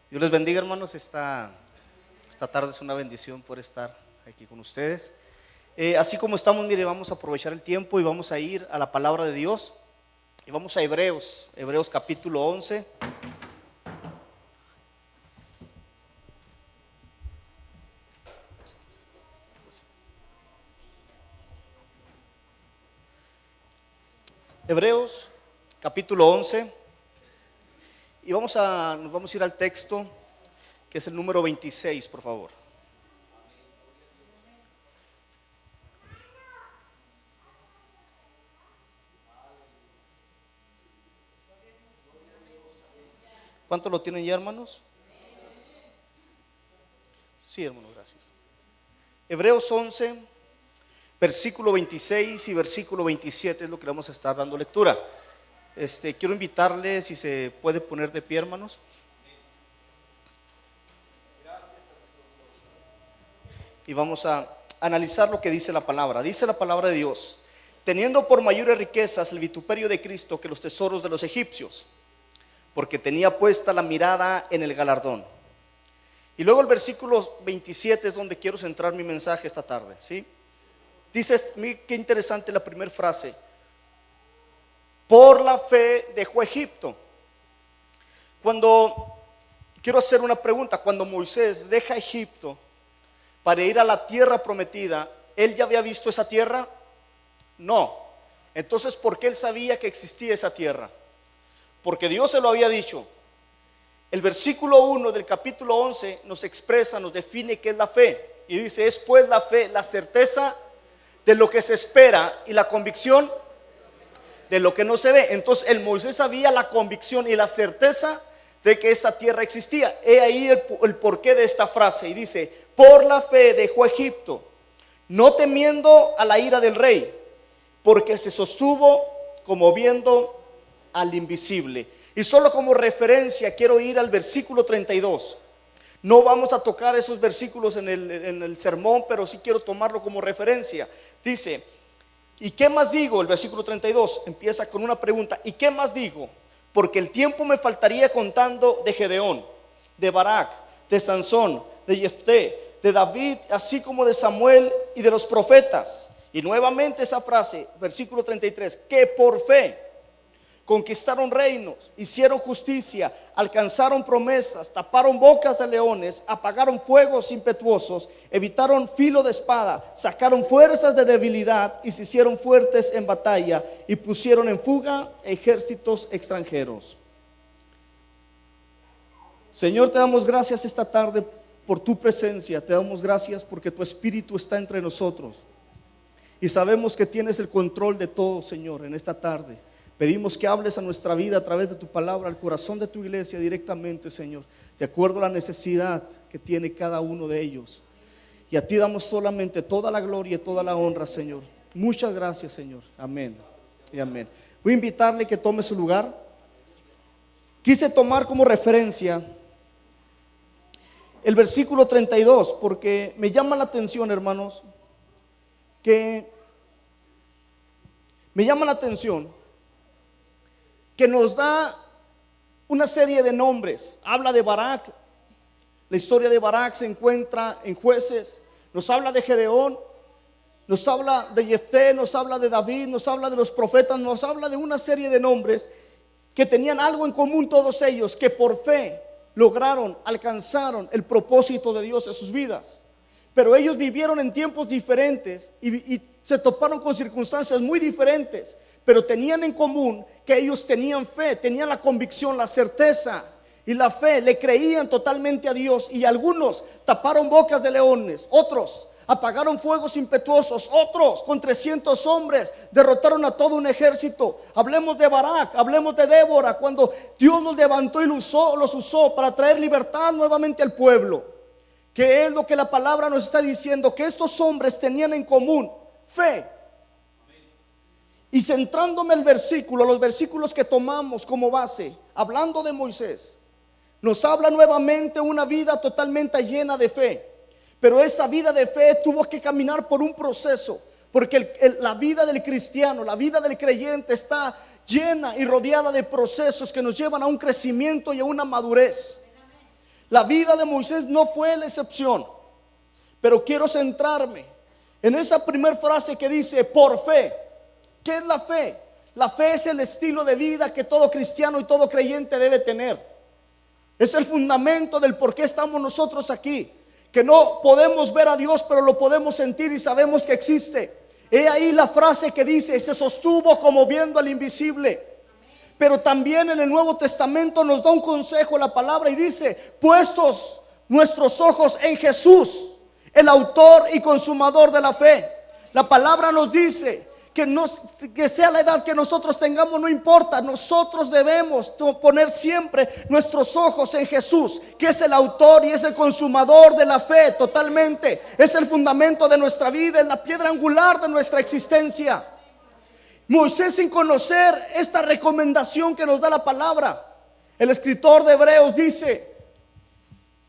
Dios les bendiga, hermanos. Esta tarde es una bendición por estar aquí con ustedes. Así como estamos, mire, vamos a aprovechar el tiempo y vamos a ir a la palabra de Dios. Y vamos a Hebreos capítulo 11. Hebreos capítulo 11. Y nos vamos a ir al texto que es el número 26, por favor. ¿Cuánto lo tienen ya, hermanos? Sí, hermanos, gracias. Hebreos 11, versículo 26 y versículo 27 es lo que le vamos a estar dando lectura. Quiero invitarle, si se puede poner de pie, hermanos. Y vamos a analizar lo que dice la palabra. Dice la palabra de Dios: teniendo por mayores riquezas el vituperio de Cristo que los tesoros de los egipcios, porque tenía puesta la mirada en el galardón. Y luego el versículo 27 es donde quiero centrar mi mensaje esta tarde, ¿sí? Dice, qué interesante la primera frase: por la fe dejó Egipto. Quiero hacer una pregunta: cuando Moisés deja Egipto para ir a la tierra prometida, ¿él ya había visto esa tierra? No. Entonces, ¿por qué él sabía que existía esa tierra? Porque Dios se lo había dicho. El versículo 1 del capítulo 11 nos expresa, nos define qué es la fe. Y dice: es pues la fe, la certeza de lo que se espera y la convicción de lo que no se ve. Entonces el Moisés sabía la convicción y la certeza de que esta tierra existía. He ahí el porqué de esta frase. Y dice: por la fe dejó Egipto, no temiendo a la ira del rey, porque se sostuvo como viendo al invisible. Y solo como referencia quiero ir al versículo 32. No vamos a tocar esos versículos en el sermón, pero sí quiero tomarlo como referencia. Dice: ¿y qué más digo? El versículo 32 empieza con una pregunta: ¿y qué más digo? Porque el tiempo me faltaría contando de Gedeón, de Barak, de Sansón, de Jefté, de David, así como de Samuel y de los profetas. Y nuevamente esa frase, versículo 33, que por fe conquistaron reinos, hicieron justicia, alcanzaron promesas, taparon bocas de leones, apagaron fuegos impetuosos, evitaron filo de espada, sacaron fuerzas de debilidad y se hicieron fuertes en batalla y pusieron en fuga ejércitos extranjeros. Señor, te damos gracias esta tarde por tu presencia. Te damos gracias porque tu Espíritu está entre nosotros y sabemos que tienes el control de todo, Señor. En esta tarde pedimos que hables a nuestra vida a través de tu palabra, al corazón de tu iglesia directamente, Señor, de acuerdo a la necesidad que tiene cada uno de ellos. Y a ti damos solamente toda la gloria y toda la honra, Señor. Muchas gracias, Señor. Amén y amén. Voy a invitarle que tome su lugar. Quise tomar como referencia el versículo 32 porque me llama la atención, hermanos, que nos da una serie de nombres. Habla de Barak. La historia de Barak se encuentra en Jueces. Nos habla de Gedeón, nos habla de Jefté, nos habla de David, nos habla de los profetas, nos habla de una serie de nombres que tenían algo en común todos ellos, que por fe alcanzaron el propósito de Dios en sus vidas. Pero ellos vivieron en tiempos diferentes y se toparon con circunstancias muy diferentes, pero tenían en común que ellos tenían fe, tenían la convicción, la certeza y la fe, le creían totalmente a Dios. Y algunos taparon bocas de leones, otros apagaron fuegos impetuosos, otros con 300 hombres derrotaron a todo un ejército. Hablemos de Barak, hablemos de Débora, cuando Dios los levantó y los usó para traer libertad nuevamente al pueblo. ¿Qué es lo que la palabra nos está diciendo? Que estos hombres tenían en común fe. Y centrándome el versículo, los versículos que tomamos como base, hablando de Moisés, nos habla nuevamente una vida totalmente llena de fe. Pero esa vida de fe tuvo que caminar por un proceso, porque la vida del cristiano, la vida del creyente está llena y rodeada de procesos que nos llevan a un crecimiento y a una madurez. La vida de Moisés no fue la excepción, pero quiero centrarme en esa primera frase que dice por fe. ¿Qué es la fe? La fe es el estilo de vida que todo cristiano y todo creyente debe tener. Es el fundamento del por qué estamos nosotros aquí. Que no podemos ver a Dios, pero lo podemos sentir y sabemos que existe. He ahí la frase que dice: se sostuvo como viendo al invisible. Pero también en el Nuevo Testamento nos da un consejo la palabra y dice: puestos nuestros ojos en Jesús, el autor y consumador de la fe. La palabra nos dice que sea la edad que nosotros tengamos, no importa. Nosotros debemos poner siempre nuestros ojos en Jesús, que es el autor y es el consumador de la fe. Totalmente es el fundamento de nuestra vida, es la piedra angular de nuestra existencia. Moisés, sin conocer esta recomendación que nos da la palabra, el escritor de Hebreos dice: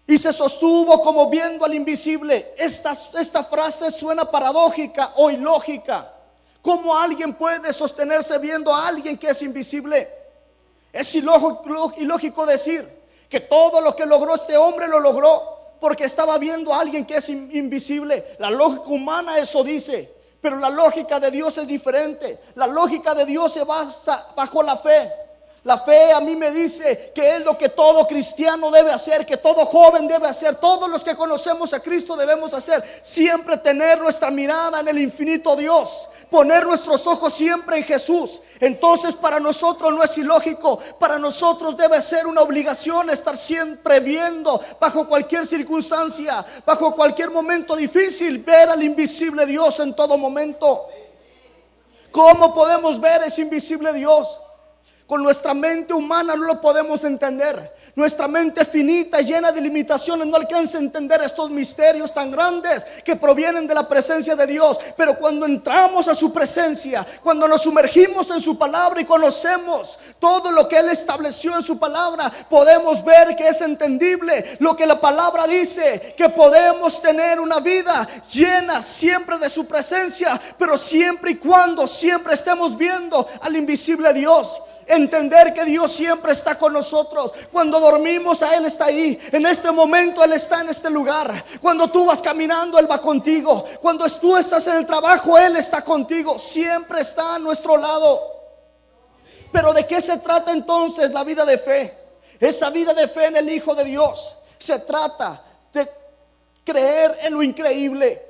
y se sostuvo como viendo al invisible. Esta frase suena paradójica o ilógica. ¿Cómo alguien puede sostenerse viendo a alguien que es invisible? Es ilógico decir que todo lo que logró este hombre lo logró porque estaba viendo a alguien que es invisible. La lógica humana eso dice, pero la lógica de Dios es diferente. La lógica de Dios se basa bajo la fe. La fe a mí me dice que es lo que todo cristiano debe hacer, que todo joven debe hacer, todos los que conocemos a Cristo debemos hacer. Siempre tener nuestra mirada en el infinito Dios, poner nuestros ojos siempre en Jesús. Entonces para nosotros no es ilógico, para nosotros debe ser una obligación estar siempre viendo, bajo cualquier circunstancia, bajo cualquier momento difícil, ver al invisible Dios en todo momento. ¿Cómo podemos ver ese invisible Dios? Con nuestra mente humana no lo podemos entender. Nuestra mente finita, llena de limitaciones, no alcanza a entender estos misterios tan grandes que provienen de la presencia de Dios. Pero cuando entramos a su presencia, cuando nos sumergimos en su palabra y conocemos todo lo que Él estableció en su palabra, podemos ver que es entendible lo que la palabra dice, que podemos tener una vida llena siempre de su presencia, pero siempre y cuando siempre estemos viendo al invisible Dios. Entender que Dios siempre está con nosotros. Cuando dormimos, a Él está ahí. En este momento Él está en este lugar. Cuando tú vas caminando, Él va contigo. Cuando tú estás en el trabajo, Él está contigo. Siempre está a nuestro lado. Pero ¿de qué se trata entonces la vida de fe? Esa vida de fe en el Hijo de Dios se trata de creer en lo increíble.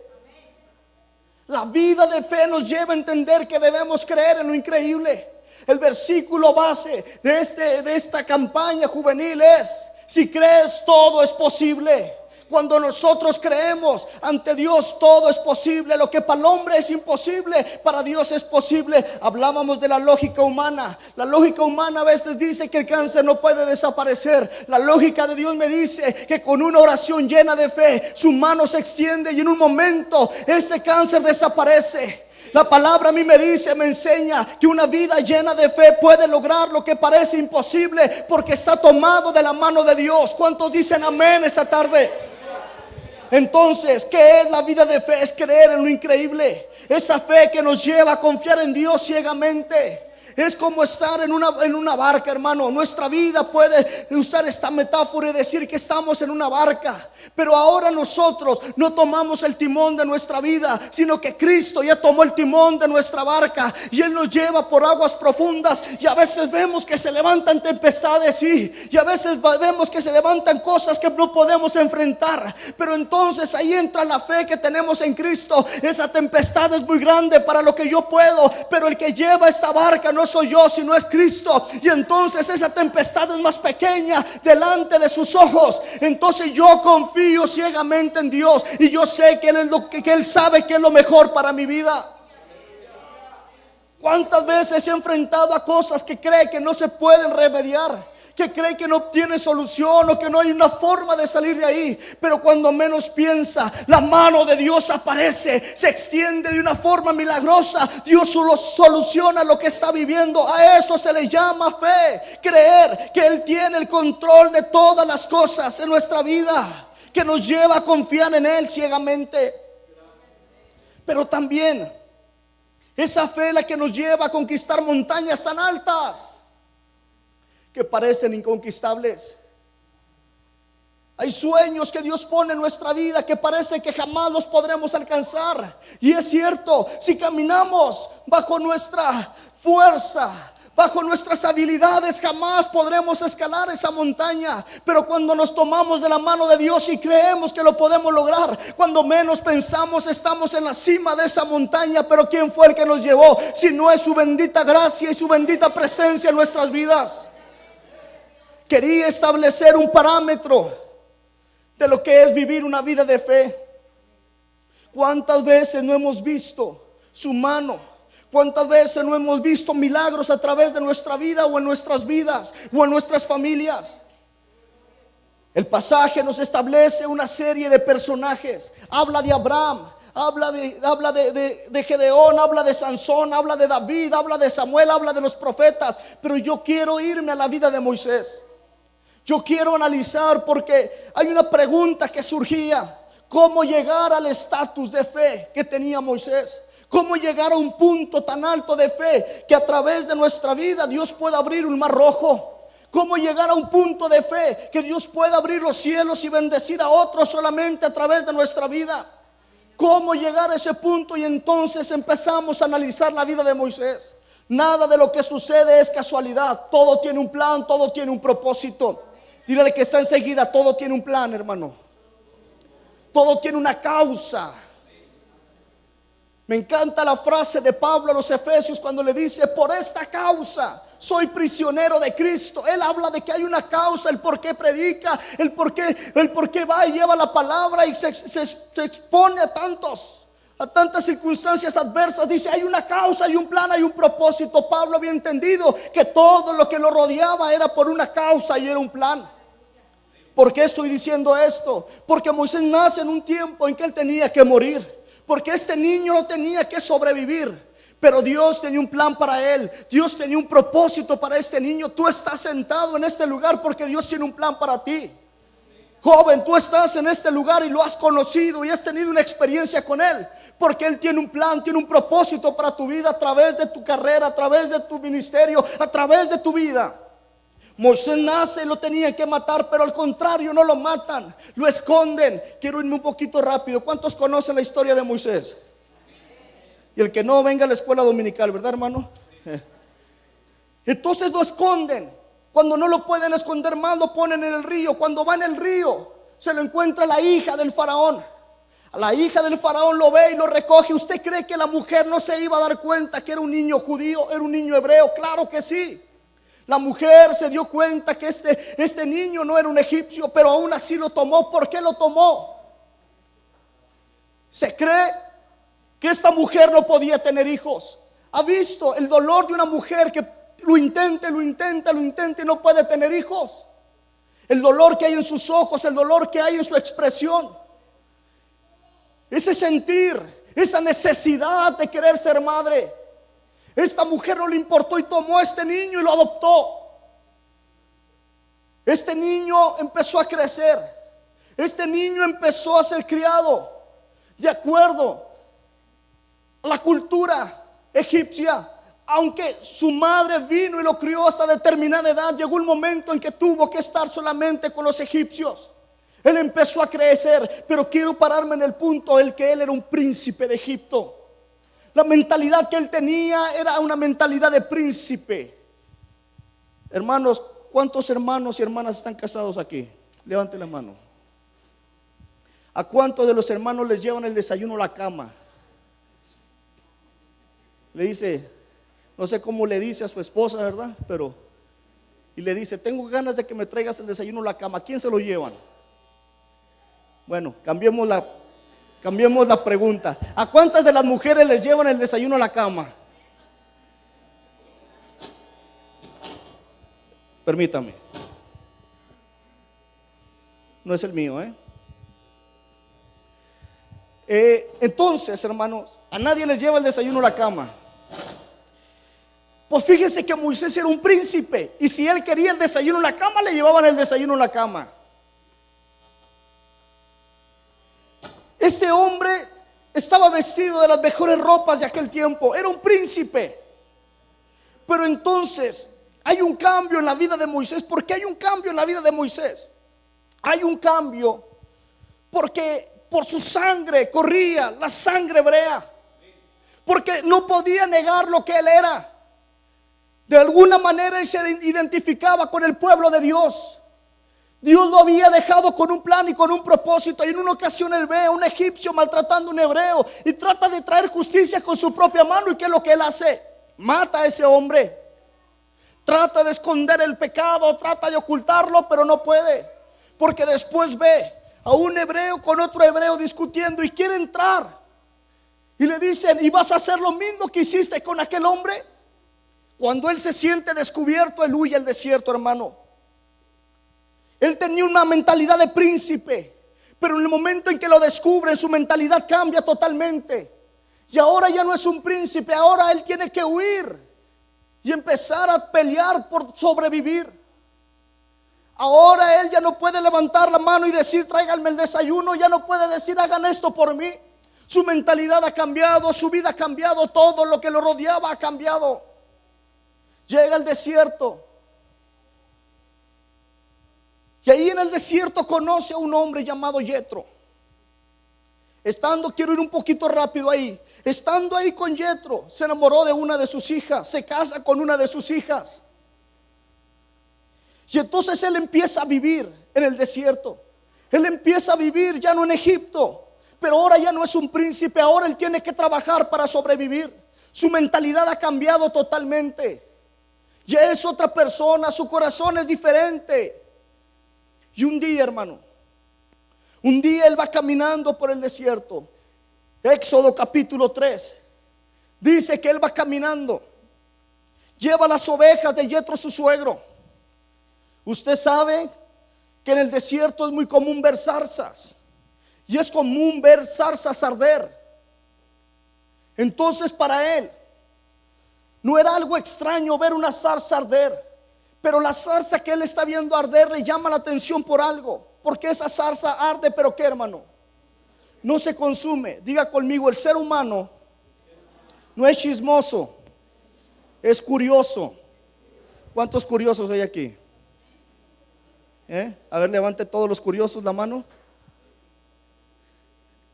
La vida de fe nos lleva a entender que debemos creer en lo increíble. El versículo base de esta campaña juvenil es: si crees, todo es posible. Cuando nosotros creemos ante Dios, todo es posible. Lo que para el hombre es imposible, para Dios es posible. Hablábamos de la lógica humana. La lógica humana a veces dice que el cáncer no puede desaparecer. La lógica de Dios me dice que con una oración llena de fe, su mano se extiende y en un momento ese cáncer desaparece. La palabra a mí me dice, me enseña que una vida llena de fe puede lograr lo que parece imposible, porque está tomado de la mano de Dios. ¿Cuántos dicen amén esta tarde? Entonces, ¿qué es la vida de fe? Es creer en lo increíble. Esa fe que nos lleva a confiar en Dios ciegamente. Es como estar en una barca, hermano. Nuestra vida puede usar esta metáfora y decir que estamos en una barca. Pero ahora nosotros no tomamos el timón de nuestra vida, sino que Cristo ya tomó el timón de nuestra barca y Él nos lleva por aguas profundas. Y a veces vemos que se levantan tempestades y a veces vemos que se levantan cosas que no podemos enfrentar. Pero entonces ahí entra la fe que tenemos en Cristo. Esa tempestad es muy grande para lo que yo puedo, pero el que lleva esta barca no soy yo, sino es Cristo. Y entonces esa tempestad es más pequeña delante de sus ojos. Entonces yo confío ciegamente en Dios y yo sé que Él sabe que es lo mejor para mi vida. ¿Cuántas veces he enfrentado a cosas que cree que no se pueden remediar, que cree que no tiene solución o que no hay una forma de salir de ahí? Pero cuando menos piensa, la mano de Dios aparece, se extiende de una forma milagrosa. Dios soluciona lo que está viviendo. A eso se le llama fe. Creer que Él tiene el control de todas las cosas en nuestra vida, que nos lleva a confiar en Él ciegamente. Pero también esa fe es la que nos lleva a conquistar montañas tan altas que parecen inconquistables. Hay sueños que Dios pone en nuestra vida que parece que jamás los podremos alcanzar. Y es cierto, si caminamos bajo nuestra fuerza, bajo nuestras habilidades, jamás podremos escalar esa montaña. Pero cuando nos tomamos de la mano de Dios y creemos que lo podemos lograr, cuando menos pensamos, estamos en la cima de esa montaña. Pero ¿quién fue el que nos llevó? Si no es su bendita gracia y su bendita presencia en nuestras vidas. Quería establecer un parámetro de lo que es vivir una vida de fe. ¿Cuántas veces no hemos visto su mano? ¿Cuántas veces no hemos visto milagros a través de nuestra vida o en nuestras vidas o en nuestras familias? El pasaje nos establece una serie de personajes. Habla de Abraham, habla de Gedeón, habla de Sansón, habla de David, habla de Samuel, habla de los profetas. Pero yo quiero irme a la vida de Moisés. Yo quiero analizar, porque hay una pregunta que surgía: ¿cómo llegar al estatus de fe que tenía Moisés? ¿Cómo llegar a un punto tan alto de fe que a través de nuestra vida Dios pueda abrir un mar rojo? ¿Cómo llegar a un punto de fe que Dios pueda abrir los cielos y bendecir a otros solamente a través de nuestra vida? ¿Cómo llegar a ese punto? Y entonces empezamos a analizar la vida de Moisés. Nada de lo que sucede es casualidad. Todo tiene un plan, todo tiene un propósito. Dile al que está enseguida: todo tiene un plan, hermano. Todo tiene una causa. Me encanta la frase de Pablo a los Efesios cuando le dice: por esta causa soy prisionero de Cristo. Él habla de que hay una causa, el por qué predica, el por qué va y lleva la palabra y se expone a tantas circunstancias adversas. Dice: hay una causa, hay un plan, hay un propósito. Pablo había entendido que todo lo que lo rodeaba era por una causa y era un plan. ¿Por qué estoy diciendo esto? Porque Moisés nace en un tiempo en que él tenía que morir, porque este niño no tenía que sobrevivir. Pero Dios tenía un plan para él. Dios tenía un propósito para este niño. Tú estás sentado en este lugar porque Dios tiene un plan para ti. Joven, tú estás en este lugar y lo has conocido y has tenido una experiencia con Él, porque Él tiene un plan, tiene un propósito para tu vida, a través de tu carrera, a través de tu ministerio, a través de tu vida. Moisés nace y lo tenían que matar, pero al contrario, no lo matan, lo esconden. Quiero irme un poquito rápido. ¿Cuántos conocen la historia de Moisés? Y el que no, venga a la escuela dominical, ¿verdad, hermano? Entonces lo esconden. Cuando no lo pueden esconder más, lo ponen en el río. Cuando va en el río, se lo encuentra la hija del faraón. La hija del faraón lo ve y lo recoge. ¿Usted cree que la mujer no se iba a dar cuenta que era un niño judío, era un niño hebreo? Claro que sí. La mujer se dio cuenta que este niño no era un egipcio, pero aún así lo tomó. ¿Por qué lo tomó? Se cree que esta mujer no podía tener hijos. ¿Ha visto el dolor de una mujer que lo intenta y no puede tener hijos? El dolor que hay en sus ojos, el dolor que hay en su expresión, ese sentir, esa necesidad de querer ser madre. Esta mujer no le importó y tomó a este niño y lo adoptó. Este niño empezó a crecer. Este niño empezó a ser criado de acuerdo a la cultura egipcia. Aunque su madre vino y lo crió hasta determinada edad, llegó un momento en que tuvo que estar solamente con los egipcios. Él empezó a crecer, pero quiero pararme en el punto el que él era un príncipe de Egipto. La mentalidad que él tenía era una mentalidad de príncipe. Hermanos, ¿cuántos hermanos y hermanas están casados aquí? Levante la mano. ¿A cuántos de los hermanos les llevan el desayuno a la cama? Le dice, no sé cómo le dice a su esposa, ¿verdad? Y le dice: tengo ganas de que me traigas el desayuno a la cama. ¿A quién se lo llevan? Bueno, cambiemos la pregunta. ¿A cuántas de las mujeres les llevan el desayuno a la cama? Permítame. No es el mío, entonces, hermanos, a nadie les lleva el desayuno a la cama. Pues fíjense que Moisés era un príncipe, y si él quería el desayuno en la cama, le llevaban el desayuno en la cama. Este hombre estaba vestido de las mejores ropas de aquel tiempo, era un príncipe. Pero entonces hay un cambio en la vida de Moisés. ¿Por qué hay un cambio en la vida de Moisés? hay un cambio, porque por su sangre corría la sangre hebrea, porque no podía negar lo que él era. De alguna manera él se identificaba con el pueblo de Dios. Dios lo había dejado con un plan y con un propósito. Y en una ocasión él ve a un egipcio maltratando a un hebreo y trata de traer justicia con su propia mano. ¿Y qué es lo que él hace? Mata a ese hombre. Trata de esconder el pecado, trata de ocultarlo, pero no puede, porque después ve a un hebreo con otro hebreo discutiendo y quiere entrar. Y le dicen: ¿y vas a hacer lo mismo que hiciste con aquel hombre? Cuando él se siente descubierto, él huye al desierto, hermano. Él tenía una mentalidad de príncipe, pero en el momento en que lo descubren, su mentalidad cambia totalmente. Y ahora ya no es un príncipe, ahora él tiene que huir y empezar a pelear por sobrevivir. Ahora él ya no puede levantar la mano y decir: tráiganme el desayuno. Ya no puede decir: hagan esto por mí. Su mentalidad ha cambiado, su vida ha cambiado, todo lo que lo rodeaba ha cambiado. Llega al desierto. Y ahí en el desierto conoce a un hombre llamado Jetro. Quiero ir un poquito rápido ahí. Estando ahí con Jetro, se enamoró de una de sus hijas, se casa con una de sus hijas. Y entonces él empieza a vivir en el desierto. Él empieza a vivir ya no en Egipto, pero ahora ya no es un príncipe, ahora él tiene que trabajar para sobrevivir. Su mentalidad ha cambiado totalmente. Ya es otra persona, su corazón es diferente. Y un día, hermano, un día él va caminando por el desierto. Éxodo capítulo 3 dice que él va caminando, lleva las ovejas de Jetro su suegro. Usted sabe que en el desierto es muy común ver zarzas, y es común ver zarzas arder. Entonces para él no era algo extraño ver una zarza arder, pero la zarza que él está viendo arder le llama la atención por algo. Porque esa zarza arde, pero ¿qué, hermano? No se consume. Diga conmigo: el ser humano no es chismoso, es curioso. ¿Cuántos curiosos hay aquí? A ver, levante todos los curiosos la mano.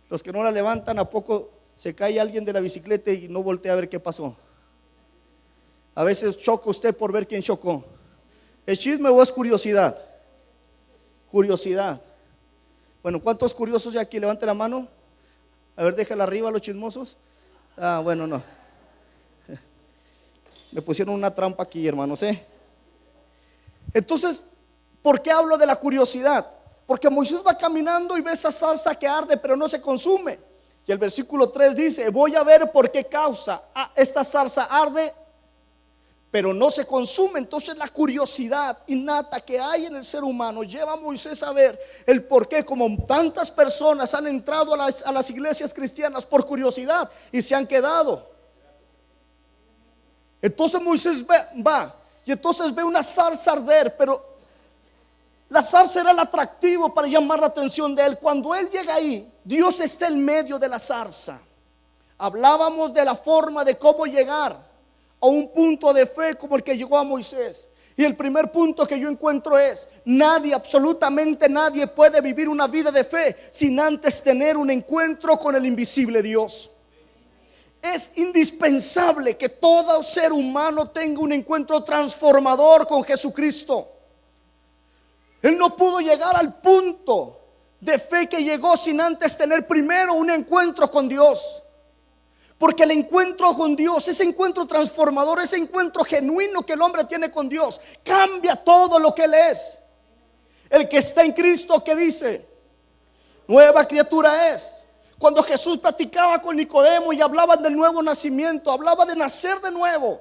Los que no la levantan, ¿a poco se cae alguien de la bicicleta y no voltea a ver qué pasó? A veces choca usted por ver quién chocó. ¿Es chisme o es curiosidad? Curiosidad. Bueno, ¿cuántos curiosos hay aquí? Levante la mano. A ver, déjala arriba los chismosos. Bueno, no. Me pusieron una trampa aquí, hermanos, Entonces, ¿por qué hablo de la curiosidad? Porque Moisés va caminando y ve esa zarza que arde, pero no se consume. Y el versículo 3 dice: voy a ver por qué causa esta zarza arde, pero no se consume. Entonces la curiosidad innata que hay en el ser humano lleva a Moisés a ver el por qué, como tantas personas han entrado a las iglesias cristianas por curiosidad y se han quedado. Entonces Moisés va y entonces ve una zarza arder, pero la zarza era el atractivo para llamar la atención de él. Cuando él llega ahí, Dios está en medio de la zarza. Hablábamos de la forma de cómo llegar a un punto de fe como el que llegó a Moisés. Y el primer punto que yo encuentro es: nadie, absolutamente nadie puede vivir una vida de fe sin antes tener un encuentro con el invisible Dios. Es indispensable que todo ser humano tenga un encuentro transformador con Jesucristo. Él no pudo llegar al punto de fe que llegó sin antes tener primero un encuentro con Dios. Porque el encuentro con Dios, ese encuentro transformador, ese encuentro genuino que el hombre tiene con Dios, cambia todo lo que él es. El que está en Cristo, ¿qué dice? Nueva criatura es. Cuando Jesús platicaba con Nicodemo y hablaban del nuevo nacimiento, hablaba de nacer de nuevo.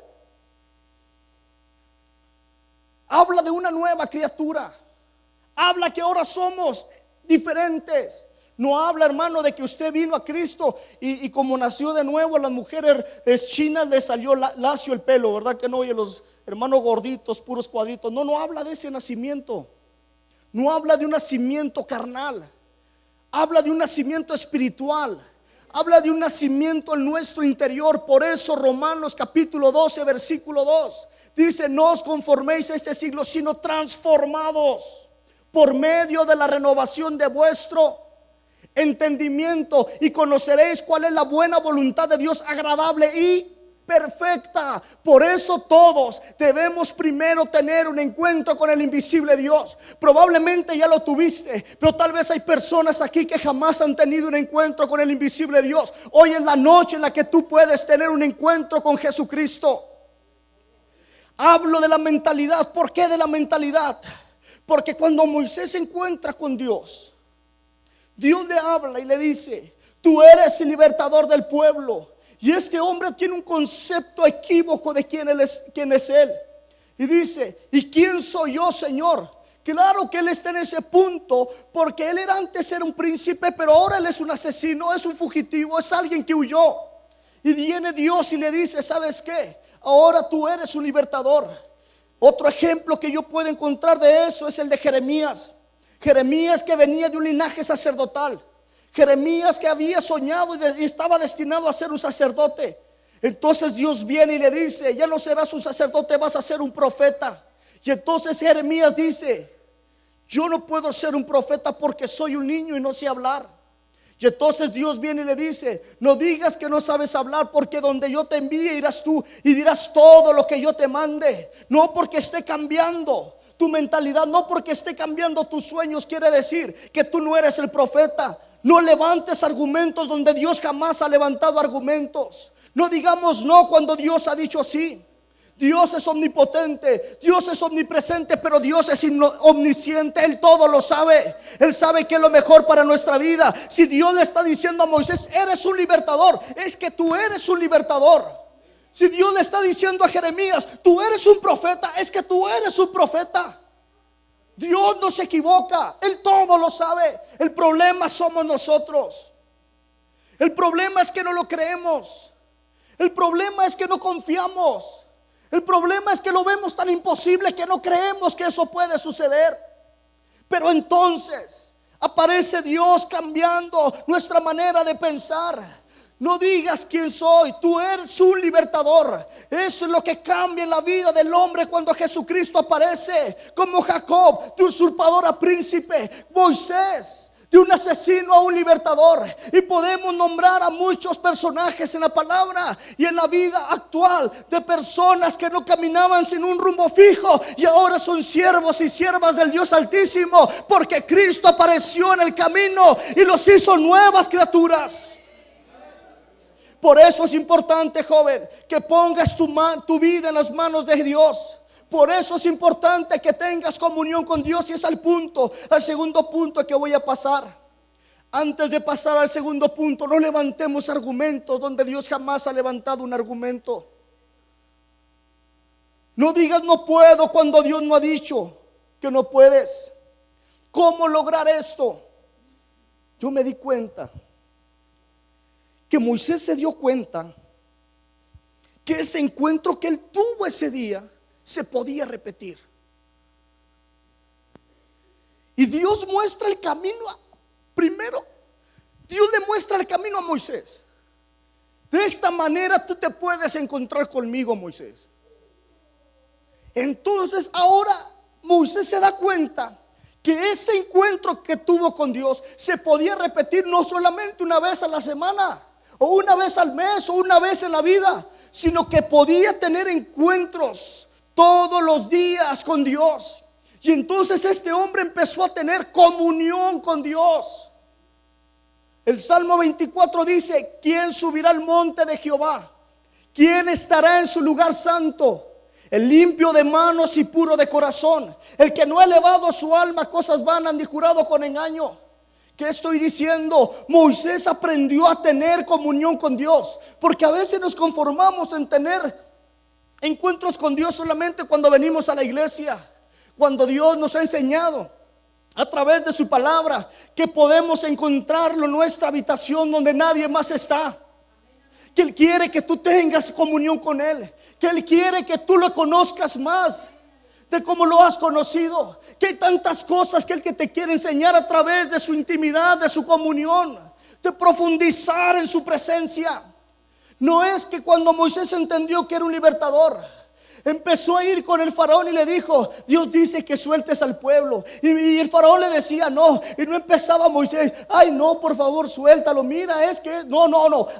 Habla de una nueva criatura. Habla que ahora somos diferentes. No habla, hermano, de que usted vino a Cristo y como nació de nuevo, a las mujeres chinas les salió lacio el pelo, ¿verdad que no? Y a los hermanos gorditos, puros cuadritos. No habla de ese nacimiento. No habla de un nacimiento carnal. Habla de un nacimiento espiritual. Habla de un nacimiento en nuestro interior. Por eso Romanos capítulo 12, versículo 2 dice: no os conforméis a este siglo, sino transformados por medio de la renovación de vuestro entendimiento, y conoceréis cuál es la buena voluntad de Dios, agradable y perfecta. Por eso todos debemos primero tener un encuentro con el invisible Dios. Probablemente ya lo tuviste, pero tal vez hay personas aquí que jamás han tenido un encuentro con el invisible Dios. Hoy es la noche en la que tú puedes tener un encuentro con Jesucristo. Hablo de la mentalidad. ¿Por qué de la mentalidad? Porque cuando Moisés se encuentra con Dios, Dios le habla y le dice: tú eres el libertador del pueblo. Y este hombre tiene un concepto equívoco de quién es él. Y dice: ¿y quién soy yo, Señor? Claro que él está en ese punto, porque él antes era un príncipe, pero ahora él es un asesino, es un fugitivo, es alguien que huyó. Y viene Dios y le dice: ¿sabes qué? Ahora tú eres un libertador. Otro ejemplo que yo puedo encontrar de eso es el de Jeremías. Jeremías, que venía de un linaje sacerdotal. Jeremías, que había soñado y estaba destinado a ser un sacerdote. Entonces Dios viene y le dice: ya no serás un sacerdote, vas a ser un profeta. Y entonces Jeremías dice: yo no puedo ser un profeta porque soy un niño y no sé hablar. Y entonces Dios viene y le dice: no digas que no sabes hablar, porque donde yo te envíe irás tú y dirás todo lo que yo te mande. No porque esté cambiando tu mentalidad, no porque esté cambiando tus sueños, quiere decir que tú no eres el profeta. No levantes argumentos donde Dios jamás ha levantado argumentos. No digamos no cuando Dios ha dicho sí. Dios es omnipotente, Dios es omnipresente, pero Dios es omnisciente. Él todo lo sabe. Él sabe qué es lo mejor para nuestra vida. Si Dios le está diciendo a Moisés: eres un libertador, es que tú eres un libertador. Si Dios le está diciendo a Jeremías: tú eres un profeta, es que tú eres un profeta. Dios no se equivoca, Él todo lo sabe. El problema somos nosotros. El problema es que no lo creemos. El problema es que no confiamos. El problema es que lo vemos tan imposible que no creemos que eso puede suceder. Pero entonces aparece Dios cambiando nuestra manera de pensar. No digas quién soy, tú eres un libertador. Eso es lo que cambia en la vida del hombre cuando Jesucristo aparece. Como Jacob, de usurpador a príncipe. Moisés, de un asesino a un libertador. Y podemos nombrar a muchos personajes en la palabra y en la vida actual, de personas que no caminaban sin un rumbo fijo y ahora son siervos y siervas del Dios Altísimo, porque Cristo apareció en el camino y los hizo nuevas criaturas. Por eso es importante, joven, que pongas tu vida en las manos de Dios. Por eso es importante que tengas comunión con Dios. Y es al segundo punto que voy a pasar. Antes de pasar al segundo punto, no levantemos argumentos donde Dios jamás ha levantado un argumento. No digas no puedo cuando Dios no ha dicho que no puedes. ¿Cómo lograr esto? Yo me di cuenta que Moisés se dio cuenta que ese encuentro que él tuvo ese día se podía repetir. Y Dios muestra el camino. Primero, Dios le muestra el camino a Moisés. De esta manera tú te puedes encontrar conmigo, Moisés. Entonces ahora Moisés se da cuenta que ese encuentro que tuvo con Dios se podía repetir no solamente una vez a la semana, o una vez al mes, o una vez en la vida, sino que podía tener encuentros todos los días con Dios. Y entonces este hombre empezó a tener comunión con Dios. El Salmo 24 dice: ¿quién subirá al monte de Jehová? ¿Quién estará en su lugar santo? El limpio de manos y puro de corazón, el que no ha elevado su alma a cosas vanas ni jurado con engaño. ¿Qué estoy diciendo? Moisés aprendió a tener comunión con Dios, porque a veces nos conformamos en tener encuentros con Dios solamente cuando venimos a la iglesia, cuando Dios nos ha enseñado a través de su palabra que podemos encontrarlo en nuestra habitación donde nadie más está. Que Él quiere que tú tengas comunión con Él, que Él quiere que tú lo conozcas más de cómo lo has conocido, que hay tantas cosas que Él te quiere enseñar a través de su intimidad, de su comunión, de profundizar en su presencia. No es que cuando Moisés entendió que era un libertador, Empezó a ir con el faraón y le dijo: Dios dice que sueltes al pueblo. Y el faraón le decía no. Y no empezaba Moisés: ay no, por favor suéltalo, mira, es que no.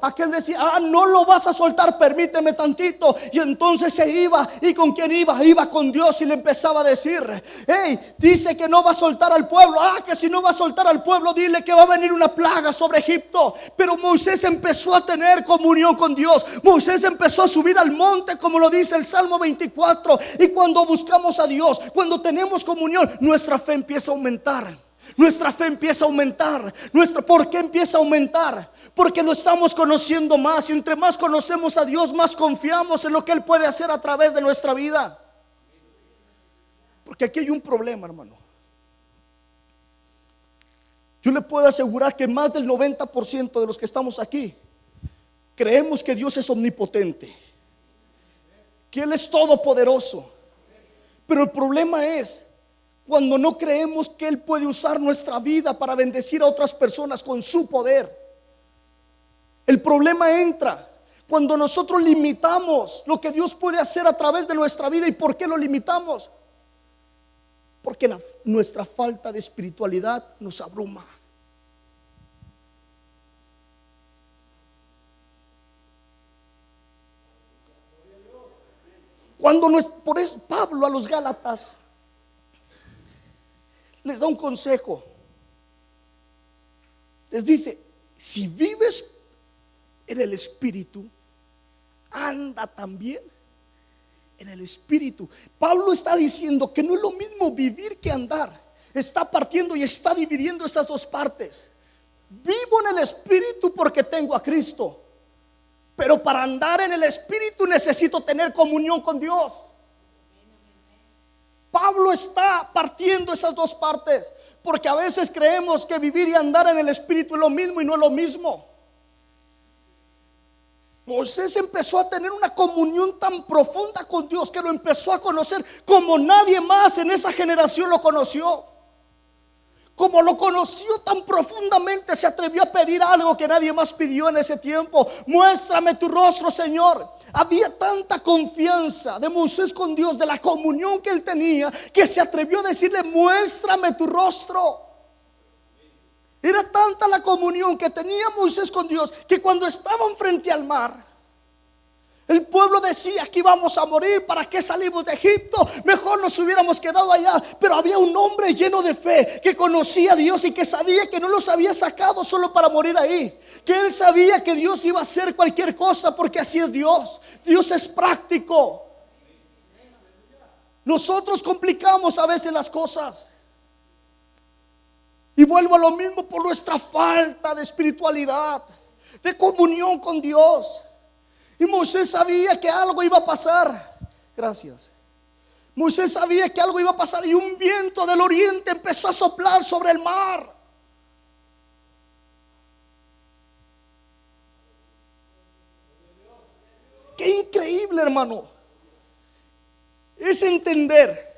Aquel decía: no lo vas a soltar, permíteme tantito. Y entonces se iba. ¿Y con quién iba? Iba con Dios y le empezaba a decir: hey, dice que no va a soltar al pueblo. Que si no va a soltar al pueblo, dile que va a venir una plaga sobre Egipto. Pero Moisés empezó a tener comunión con Dios. Moisés empezó a subir al monte, como lo dice el Salmo 24. Y cuando buscamos a Dios, cuando tenemos comunión, nuestra fe empieza a aumentar. Nuestra fe empieza a aumentar. ¿Por qué empieza a aumentar? Porque lo estamos conociendo más. Y entre más conocemos a Dios, más confiamos en lo que Él puede hacer a través de nuestra vida. Porque aquí hay un problema, hermano. Yo le puedo asegurar que más del 90% de los que estamos aquí creemos que Dios es omnipotente, que Él es todopoderoso. Pero el problema es cuando no creemos que Él puede usar nuestra vida para bendecir a otras personas con su poder. El problema entra cuando nosotros limitamos lo que Dios puede hacer a través de nuestra vida. ¿Y por qué lo limitamos? Porque nuestra falta de espiritualidad nos abruma. Por eso Pablo a los Gálatas les da un consejo. Les dice: si vives en el Espíritu, anda también en el Espíritu. Pablo está diciendo que no es lo mismo vivir que andar. Está partiendo y está dividiendo esas dos partes. Vivo en el Espíritu porque tengo a Cristo, pero para andar en el Espíritu necesito tener comunión con Dios. Pablo está partiendo esas dos partes, porque a veces creemos que vivir y andar en el Espíritu es lo mismo y no es lo mismo. Moisés empezó a tener una comunión tan profunda con Dios que lo empezó a conocer como nadie más en esa generación lo conoció. Como lo conoció tan profundamente, se atrevió a pedir algo que nadie más pidió en ese tiempo: muéstrame tu rostro, Señor. Había tanta confianza de Moisés con Dios, de la comunión que él tenía, que se atrevió a decirle: muéstrame tu rostro. Era tanta la comunión que tenía Moisés con Dios, que cuando estaban frente al mar, el pueblo decía que íbamos a morir. ¿Para qué salimos de Egipto? Mejor nos hubiéramos quedado allá. Pero había un hombre lleno de fe, que conocía a Dios y que sabía que no los había sacado solo para morir ahí. Que él sabía que Dios iba a hacer cualquier cosa, porque así es Dios. Dios es práctico. Nosotros complicamos a veces las cosas. Y vuelvo a lo mismo, por nuestra falta de espiritualidad, de comunión con Dios. Y Moisés sabía que algo iba a pasar. Gracias. Moisés sabía que algo iba a pasar, y un viento del oriente empezó a soplar sobre el mar. Qué increíble, hermano, es entender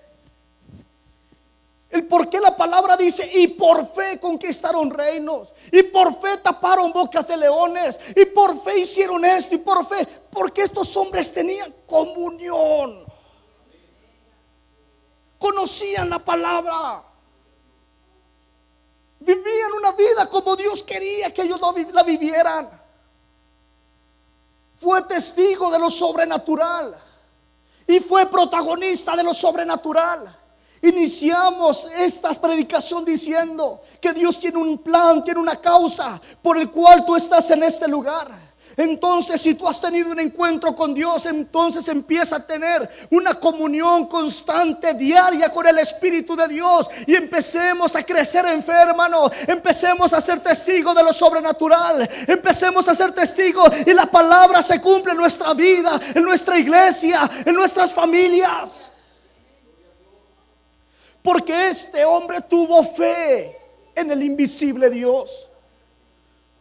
el por qué la palabra dice: y por fe conquistaron reinos, y por fe taparon bocas de leones, y por fe hicieron esto, y por fe. Porque estos hombres tenían comunión, conocían la palabra, vivían una vida como Dios quería que ellos la vivieran. Fue testigo de lo sobrenatural y fue protagonista de lo sobrenatural. Iniciamos esta predicación diciendo que Dios tiene un plan, tiene una causa por el cual tú estás en este lugar. Entonces, si tú has tenido un encuentro con Dios, entonces empieza a tener una comunión constante, diaria con el Espíritu de Dios, y empecemos a crecer en fe, hermano. Empecemos a ser testigos de lo sobrenatural. Empecemos a ser testigos, y la palabra se cumple en nuestra vida, en nuestra iglesia, en nuestras familias. Porque este hombre tuvo fe en el invisible Dios.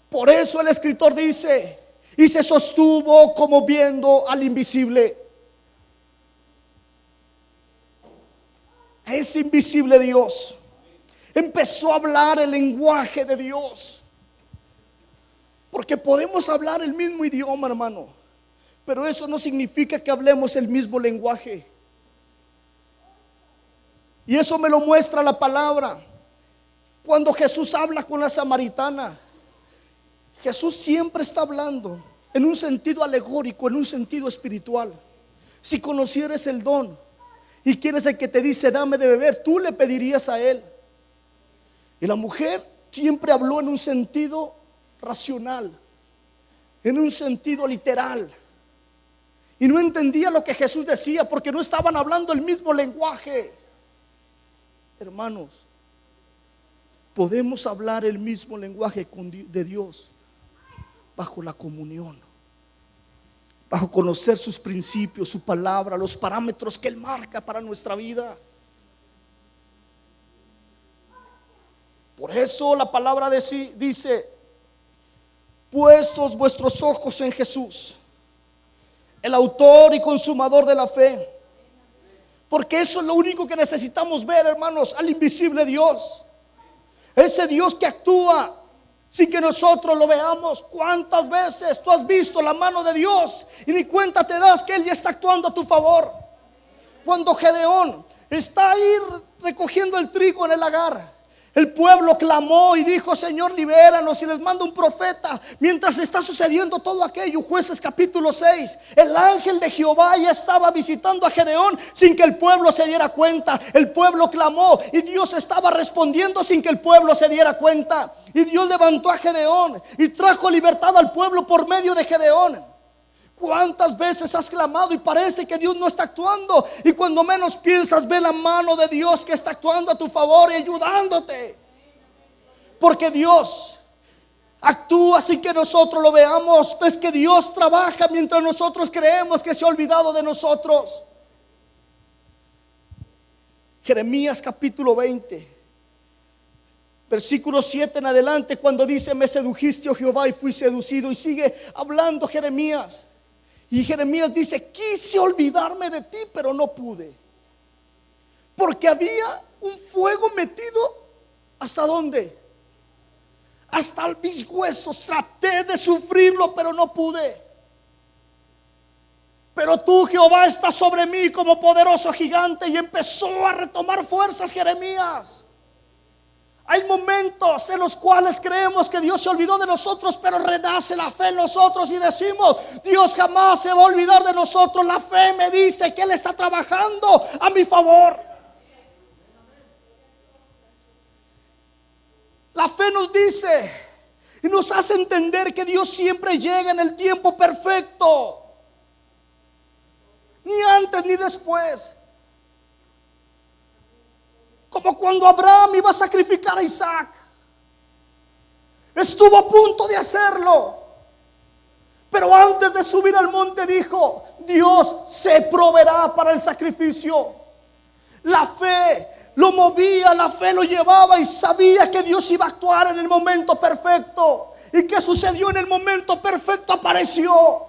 Por eso el escritor dice: y se sostuvo como viendo al invisible. Ese invisible Dios empezó a hablar el lenguaje de Dios. Porque podemos hablar el mismo idioma, hermano, Pero eso no significa que hablemos el mismo lenguaje. Y eso me lo muestra la palabra. Cuando Jesús habla con la samaritana, Jesús siempre está hablando en un sentido alegórico, en un sentido espiritual. Si conocieres el don y quién es el que te dice dame de beber, tú le pedirías a él. Y la mujer siempre habló en un sentido racional, en un sentido literal, y no entendía lo que Jesús decía porque no estaban hablando el mismo lenguaje. Hermanos, podemos hablar el mismo lenguaje de Dios bajo la comunión, bajo conocer sus principios, su palabra, los parámetros que Él marca para nuestra vida. Por eso la palabra dice: puestos vuestros ojos en Jesús, el autor y consumador de la fe. Porque eso es lo único que necesitamos ver, hermanos, al invisible Dios. Ese Dios que actúa sin que nosotros lo veamos. ¿Cuántas veces tú has visto la mano de Dios y ni cuenta te das que Él ya está actuando a tu favor? Cuando Gedeón está ahí recogiendo el trigo en el lagar, el pueblo clamó y dijo: Señor, libéranos, y les manda un profeta. Mientras está sucediendo todo aquello, Jueces capítulo 6, el ángel de Jehová ya estaba visitando a Gedeón sin que el pueblo se diera cuenta. El pueblo clamó y Dios estaba respondiendo sin que el pueblo se diera cuenta. Y Dios levantó a Gedeón y trajo libertad al pueblo por medio de Gedeón. ¿Cuántas veces has clamado y parece que Dios no está actuando? Y cuando menos piensas, ve la mano de Dios que está actuando a tu favor y ayudándote. Porque Dios actúa sin que nosotros lo veamos. Es que Dios trabaja mientras nosotros creemos que se ha olvidado de nosotros. Jeremías capítulo 20, versículo 7 en adelante, cuando dice: me sedujiste, oh Jehová, y fui seducido. Y sigue hablando Jeremías. Y Jeremías dice: quise olvidarme de ti, pero no pude. Porque había un fuego metido, ¿hasta dónde? Hasta mis huesos. Traté de sufrirlo, pero no pude. Pero tú, Jehová, estás sobre mí como poderoso gigante. Y empezó a retomar fuerzas Jeremías. Hay momentos en los cuales creemos que Dios se olvidó de nosotros, pero renace la fe en nosotros y decimos: Dios jamás se va a olvidar de nosotros. La fe me dice que Él está trabajando a mi favor. La fe nos dice y nos hace entender que Dios siempre llega en el tiempo perfecto, ni antes ni después. Como cuando Abraham iba a sacrificar a Isaac, estuvo a punto de hacerlo, pero antes de subir al monte dijo: Dios se proveerá para el sacrificio. La fe lo movía, la fe lo llevaba, y sabía que Dios iba a actuar en el momento perfecto. ¿Y qué sucedió en el momento perfecto? Apareció.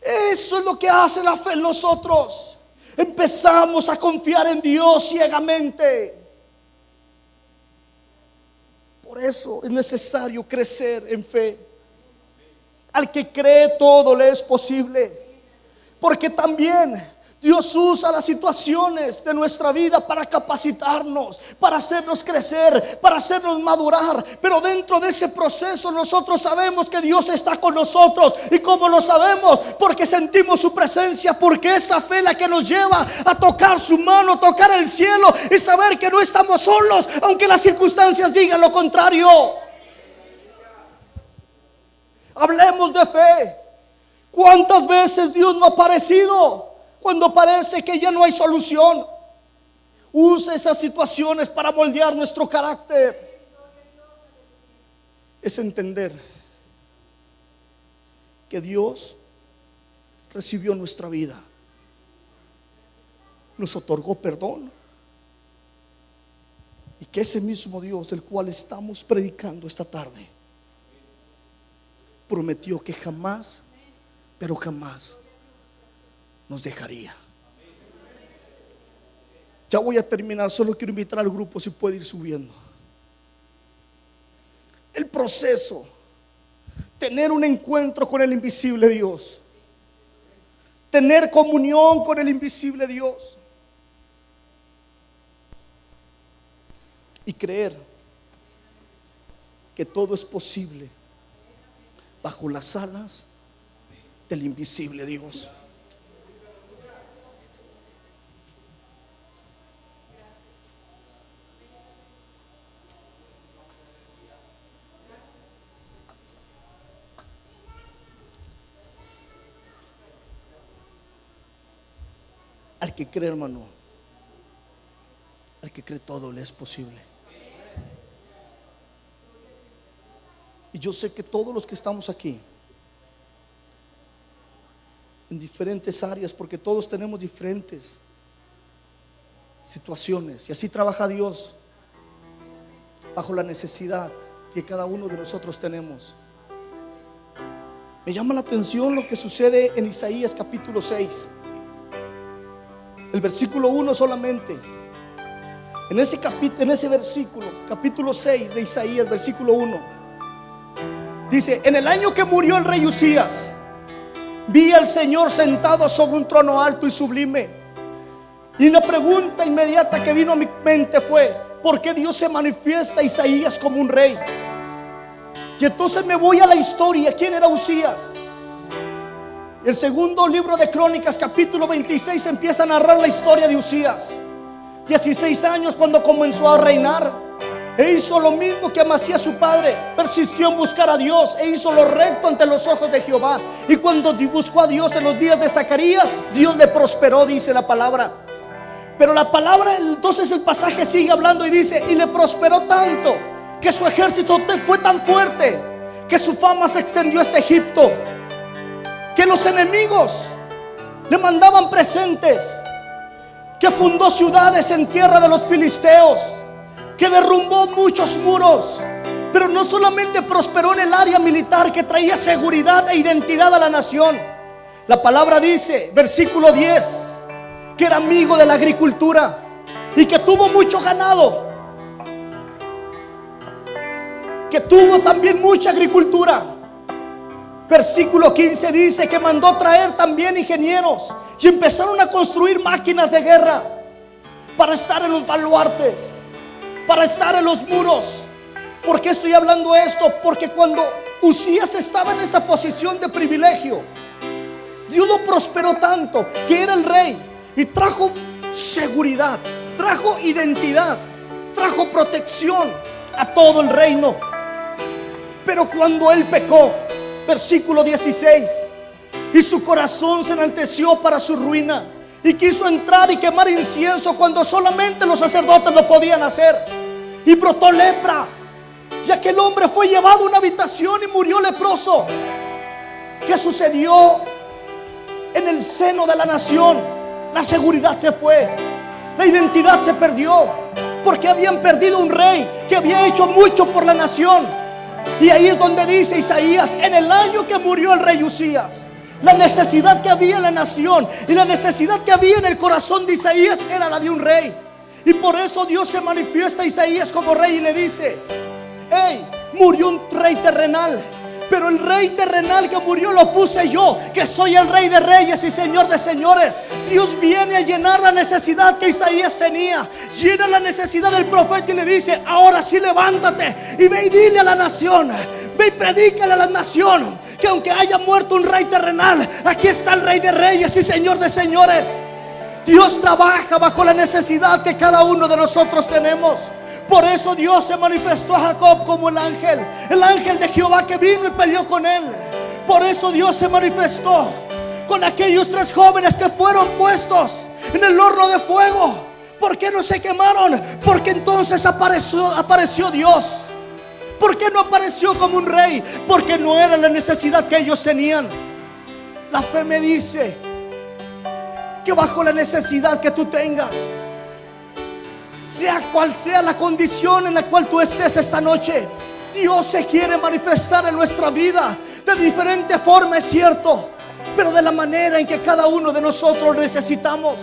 Eso es lo que hace la fe en nosotros. Empezamos a confiar en Dios ciegamente. Por eso es necesario crecer en fe. Al que cree, todo le es posible. Porque también Dios usa las situaciones de nuestra vida para capacitarnos, para hacernos crecer, para hacernos madurar. Pero dentro de ese proceso nosotros sabemos que Dios está con nosotros. ¿Y cómo lo sabemos? Porque sentimos su presencia, porque esa fe es la que nos lleva a tocar su mano, tocar el cielo y saber que no estamos solos, aunque las circunstancias digan lo contrario. Hablemos de fe. ¿Cuántas veces Dios no ha aparecido cuando parece que ya no hay solución? Usa esas situaciones para moldear nuestro carácter. Es entender que Dios recibió nuestra vida, nos otorgó perdón, y que ese mismo Dios del cual estamos predicando esta tarde prometió que jamás, pero jamás nos dejaría. Ya voy a terminar, solo quiero invitar al grupo si puede ir subiendo. El proceso, tener un encuentro con el invisible Dios, tener comunión con el invisible Dios y creer que todo es posible bajo las alas del invisible Dios. Al que cree, hermano, al que cree, todo le es posible. Y yo sé que todos los que estamos aquí, en diferentes áreas, porque todos tenemos diferentes situaciones, y así trabaja Dios bajo la necesidad que cada uno de nosotros tenemos. Me llama la atención lo que sucede en Isaías capítulo 6, el versículo 1 solamente. En ese versículo, capítulo 6 de Isaías, versículo 1, dice: en el año que murió el rey Usías, vi al Señor sentado sobre un trono alto y sublime. Y la pregunta inmediata que vino a mi mente fue: ¿por qué Dios se manifiesta a Isaías como un rey? Y entonces me voy a la historia. ¿Quién era Usías? El segundo libro de Crónicas, capítulo 26, empieza a narrar la historia de Usías. 16 años cuando comenzó a reinar, e hizo lo mismo que Amasías su padre. Persistió en buscar a Dios e hizo lo recto ante los ojos de Jehová. Y cuando buscó a Dios en los días de Zacarías, Dios le prosperó, dice la palabra. Pero la palabra, entonces el pasaje sigue hablando y dice: y le prosperó tanto que su ejército fue tan fuerte que su fama se extendió hasta Egipto, que los enemigos le mandaban presentes, que fundó ciudades en tierra de los filisteos, que derrumbó muchos muros. Pero no solamente prosperó en el área militar, que traía seguridad e identidad a la nación. La palabra dice, versículo 10, que era amigo de la agricultura y que tuvo mucho ganado, que tuvo también mucha agricultura. Versículo 15 dice que mandó traer también ingenieros y empezaron a construir máquinas de guerra para estar en los baluartes, para estar en los muros. ¿Por qué estoy hablando esto? Porque cuando Usías estaba en esa posición de privilegio, Dios lo prosperó tanto que era el rey y trajo seguridad, trajo identidad, trajo protección a todo el reino. Pero cuando él pecó, versículo 16, y su corazón se enalteció para su ruina, y quiso entrar y quemar incienso cuando solamente los sacerdotes lo podían hacer, y brotó lepra, y aquel hombre fue llevado a una habitación y murió leproso. ¿Qué sucedió? En el seno de la nación la seguridad se fue, la identidad se perdió, porque habían perdido un rey que había hecho mucho por la nación. Y ahí es donde dice Isaías: en el año que murió el rey Usías, la necesidad que había en la nación y la necesidad que había en el corazón de Isaías era la de un rey. Y por eso Dios se manifiesta a Isaías como rey y le dice: hey, murió un rey terrenal, pero el rey terrenal que murió lo puse yo, que soy el rey de reyes y señor de señores. Dios viene a llenar la necesidad que Isaías tenía, llena la necesidad del profeta y le dice: ahora sí, levántate y ve y dile a la nación, ve y predícale a la nación que aunque haya muerto un rey terrenal, aquí está el rey de reyes y señor de señores. Dios trabaja bajo la necesidad que cada uno de nosotros tenemos. Por eso Dios se manifestó a Jacob como el ángel de Jehová que vino y peleó con él. Por eso Dios se manifestó con aquellos 3 jóvenes que fueron puestos en el horno de fuego. ¿Por qué no se quemaron? Porque entonces apareció Dios. ¿Por qué no apareció como un rey? Porque no era la necesidad que ellos tenían. La fe me dice que bajo la necesidad que tú tengas, sea cual sea la condición en la cual tú estés esta noche, Dios se quiere manifestar en nuestra vida de diferente forma, es cierto, pero de la manera en que cada uno de nosotros necesitamos.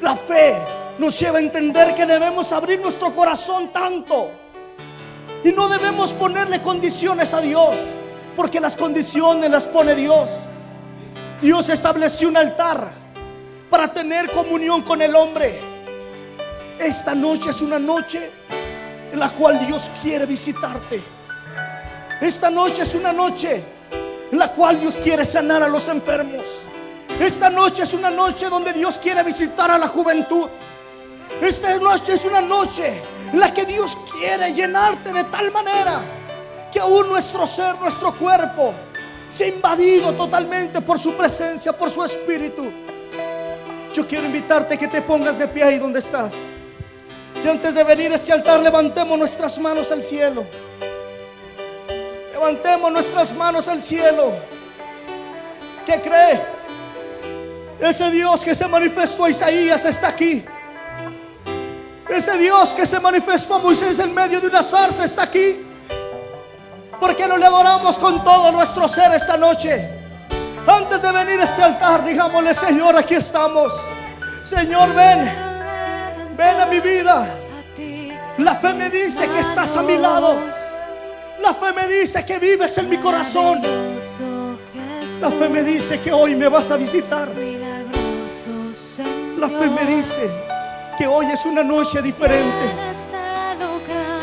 La fe nos lleva a entender que debemos abrir nuestro corazón tanto y no debemos ponerle condiciones a Dios, porque las condiciones las pone Dios. Dios estableció un altar para tener comunión con el hombre. Esta noche es una noche en la cual Dios quiere visitarte. Esta noche es una noche en la cual Dios quiere sanar a los enfermos. Esta noche es una noche donde Dios quiere visitar a la juventud. Esta noche es una noche en la que Dios quiere llenarte de tal manera que aún nuestro ser, nuestro cuerpo sea invadido totalmente por su presencia, por su espíritu. Yo quiero invitarte a que te pongas de pie ahí donde estás. Y antes de venir a este altar, levantemos nuestras manos al cielo. Levantemos nuestras manos al cielo. ¿Qué cree? Ese Dios que se manifestó a Isaías está aquí. Ese Dios que se manifestó a Moisés en medio de una zarza está aquí. ¿Por qué no le adoramos con todo nuestro ser esta noche? Antes de venir a este altar, digámosle: Señor, aquí estamos. Señor, ven. Ven a mi vida. La fe me dice que estás a mi lado. La fe me dice que vives en mi corazón. La fe me dice que hoy me vas a visitar. La fe me dice que hoy es una noche diferente.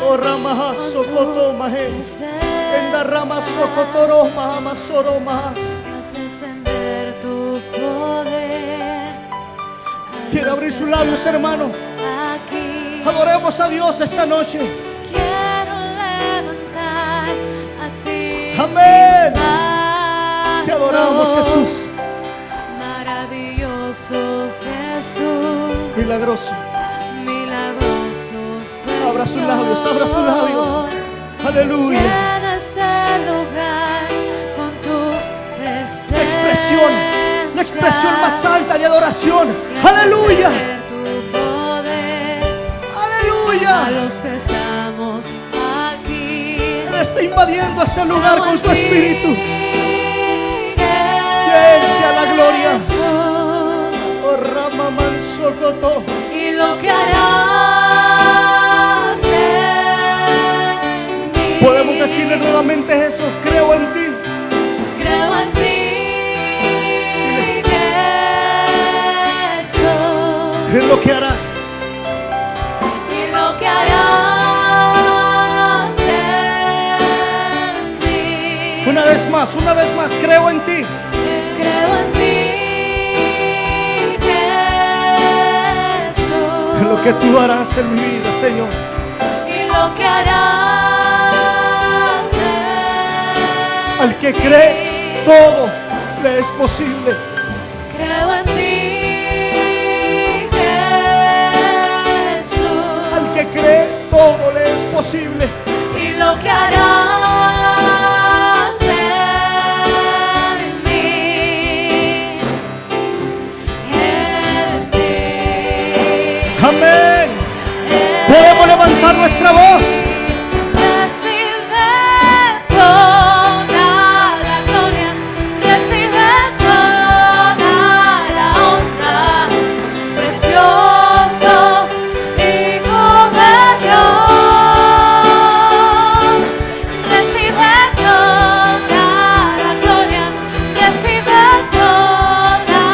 Oh, Rama Sokoto Mahe, Enda Rama Sokotoro Mahama Soro Maha. Quiere abrir sus labios, hermanos. Adoremos a Dios esta noche. Amén. Te adoramos, Jesús. Maravilloso Jesús. Milagroso. Milagroso. Abra sus labios, abra sus labios. Aleluya. Llena este lugar con tu presencia. Esa expresión, la expresión más alta de adoración. Aleluya. A los que estamos aquí, Él está invadiendo ese lugar con su espíritu. Que Él sea la gloria. Oh, Rama Mansokoto. Y lo que harás en mí. Podemos decirle nuevamente eso: creo en ti. Creo en ti, Jesús. En lo que harás. Lo que harás en mí. Una vez más, creo en ti. Creo en ti, Jesús. En lo que tú harás en mi vida, Señor. Y lo que harás en Al que cree, todo le es posible. Creo en ti, Que cree, todo le es posible. y lo que harás en mí, Amén. Podemos levantar nuestra voz. Recibe toda la gloria, recibe toda la honra, precioso Hijo de Dios. Recibe toda la gloria, recibe toda la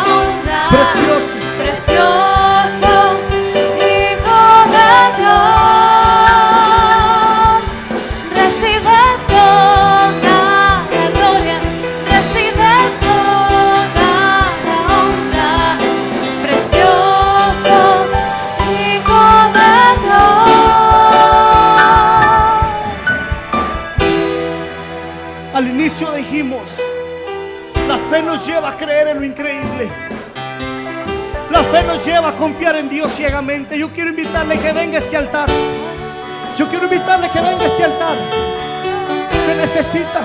honra, Precioso. precioso Hijo de Dios. Recibe toda la gloria, recibe toda la honra, precioso Hijo de Dios. Al inicio dijimos: la fe nos lleva a creer en lo increíble. La fe nos lleva a confiar en Dios ciegamente. Yo quiero invitarle que venga a este altar. Yo quiero invitarle que venga a este altar. Usted necesita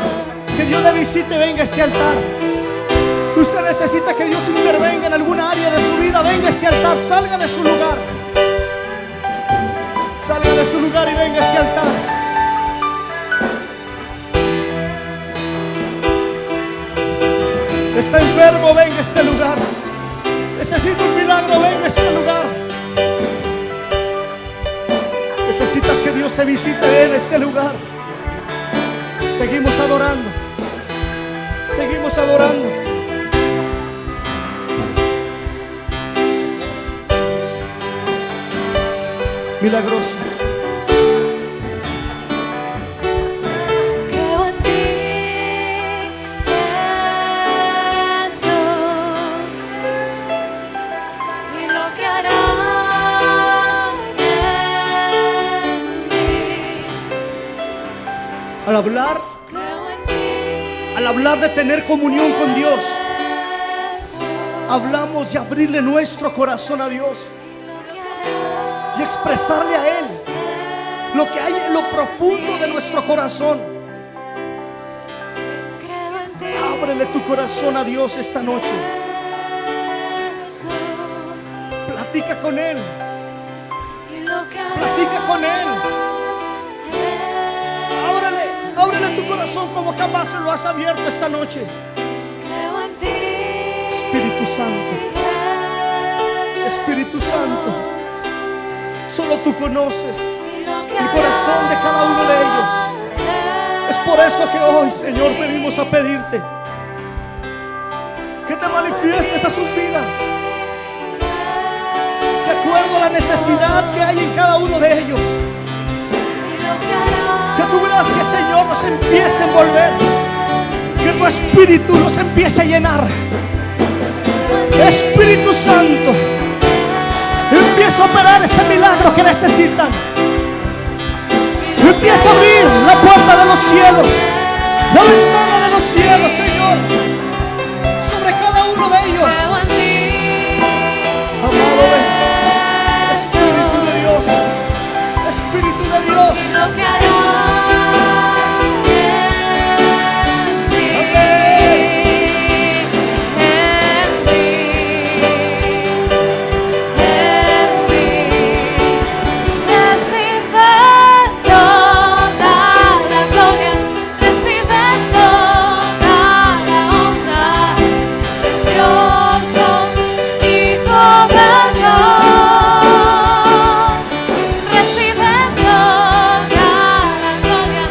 que Dios le visite, venga a este altar. Usted necesita que Dios intervenga en alguna área de su vida, venga a este altar. Salga de su lugar. Salga de su lugar y venga a este altar. Está enfermo, venga a este lugar. Necesita un milagro, venga a este lugar. Necesitas que Dios te visite en este lugar. Seguimos adorando. Seguimos adorando. milagroso. Creo en ti, Jesús, y lo que harás en mí. Al hablar, Creo en ti, al hablar de tener comunión con Dios, Jesús, hablamos de abrirle nuestro corazón a Dios y expresarle a Él lo que hay en lo profundo de nuestro corazón. creo en ti, Ábrele tu corazón a Dios esta noche. Jesús, Platica con Él, y lo que harás platica con Él. Ábrele tu corazón como jamás se lo has abierto esta noche. creo en ti, Espíritu Santo, Espíritu Santo, solo tú conoces el corazón de cada uno de ellos. Es por eso que hoy, Señor, venimos a pedirte que te manifiestes a sus vidas de acuerdo a la necesidad que hay en cada uno de ellos. Que tu gracia, Señor, nos empiece a envolver, que tu Espíritu nos empiece a llenar. Espíritu Santo, empieza a operar ese milagro que necesitan. Empieza a abrir la puerta de los cielos, la ventana de los cielos, Señor, sobre cada uno de ellos. Creo en ti, Amado Espíritu de Dios, Espíritu de Dios. lo que harás en mí, recibe toda la gloria, recibe toda la honra, precioso Hijo de Dios. Recibe toda la gloria,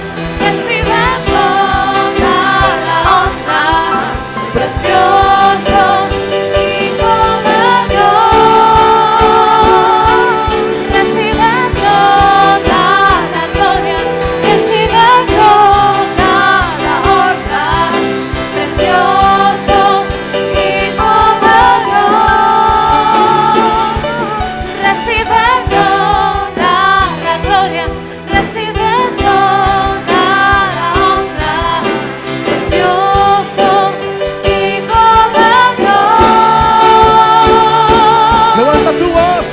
recibe toda la honra, precioso Hijo de Dios. Recibe toda la gloria, recibe toda la honra, precioso Hijo de Dios. Recibe toda la gloria, recibe toda la honra, precioso Hijo de Dios. Levanta tu voz.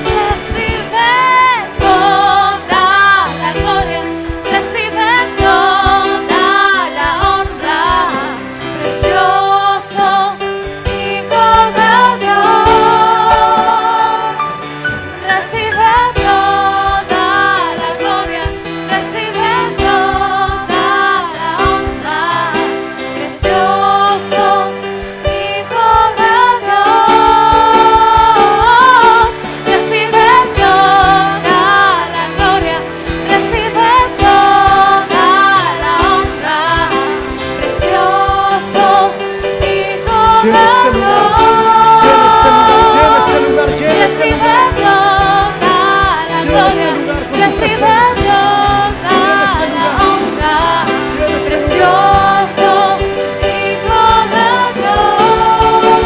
Recibe toda la gloria, recibe toda la honra, precioso Hijo de Dios. Recibe toda la gloria, recibe toda la honra, precioso Hijo de Dios. Recibe toda la gloria, recibe toda la honra, precioso Hijo Llena de este lugar, llena este lugar, llena este lugar, llena este Recibe lugar. toda la Llena gloria, este lugar con tu recibe presencia. toda Llena este la lugar. honra, Llena este precioso Hijo de Dios.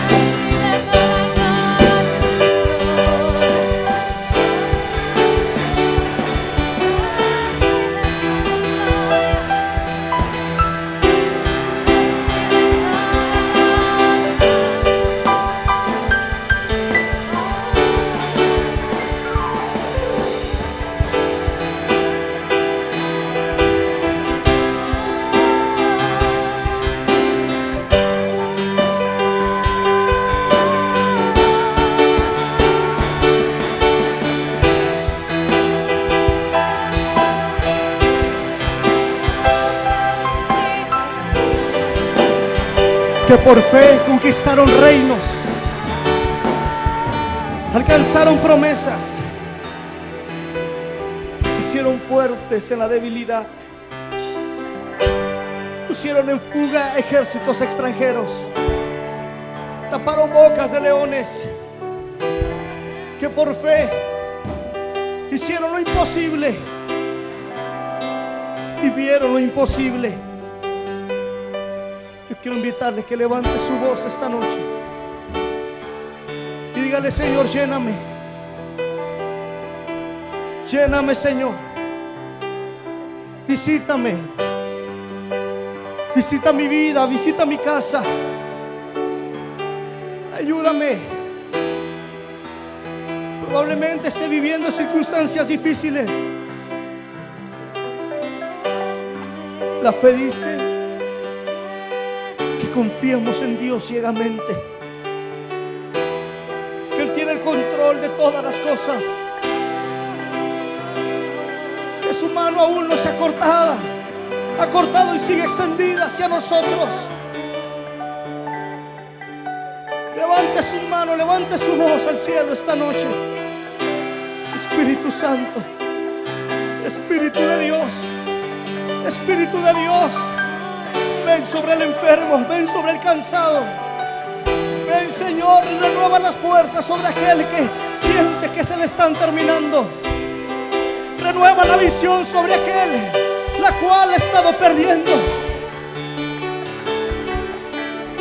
Recibe toda la gloria, Señor. que por fe conquistaron reinos, alcanzaron promesas, se hicieron fuertes en la debilidad, pusieron en fuga ejércitos extranjeros, taparon bocas de leones, que por fe hicieron lo imposible y vieron lo imposible. Yo quiero invitarle que levante su voz esta noche y dígale: Señor, lléname, lléname, Señor, visítame, visita mi vida, visita mi casa, ayúdame. Probablemente esté viviendo circunstancias difíciles. La fe dice que confiemos en Dios ciegamente, que Él tiene el control de todas las cosas, que su mano aún no se ha cortado y sigue extendida hacia nosotros. Levante su mano, levante su voz al cielo esta noche. Espíritu Santo, Espíritu de Dios, Espíritu de Dios, ven sobre el enfermo, ven sobre el cansado. Ven, Señor, y renueva las fuerzas sobre aquel que siente que se le están terminando. Renueva la visión sobre aquel la cual ha estado perdiendo.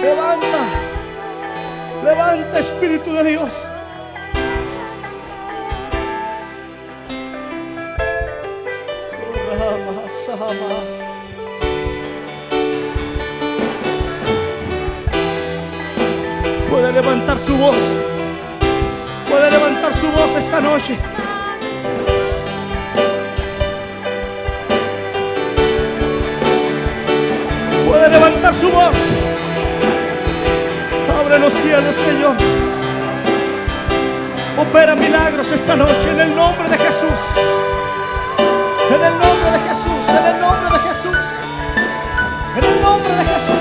Levanta, levanta, Espíritu de Dios. Puede levantar su voz, puede levantar su voz esta noche. Puede levantar su voz. Abre los cielos, Señor. Opera milagros esta noche en el nombre de Jesús. En el nombre de Jesús, en el nombre de Jesús, en el nombre de Jesús.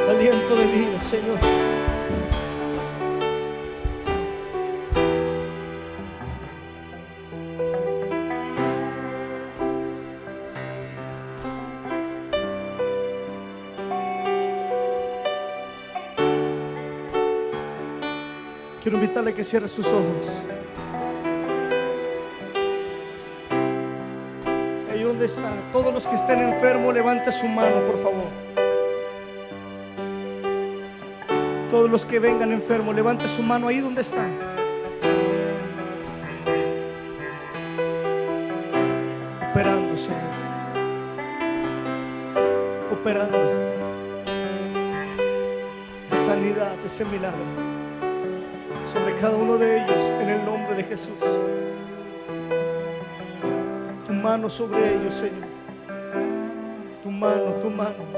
Aliento de vida, Señor. Quiero invitarle a que cierre sus ojos. Ahí donde está, todos los que estén enfermos, levante su mano, por favor. Todos los que vengan enfermos, levante su mano ahí donde están. Operando, Señor. Operando esa sanidad, ese milagro sobre cada uno de ellos en el nombre de Jesús. Tu mano sobre ellos, Señor. Tu mano, tu mano.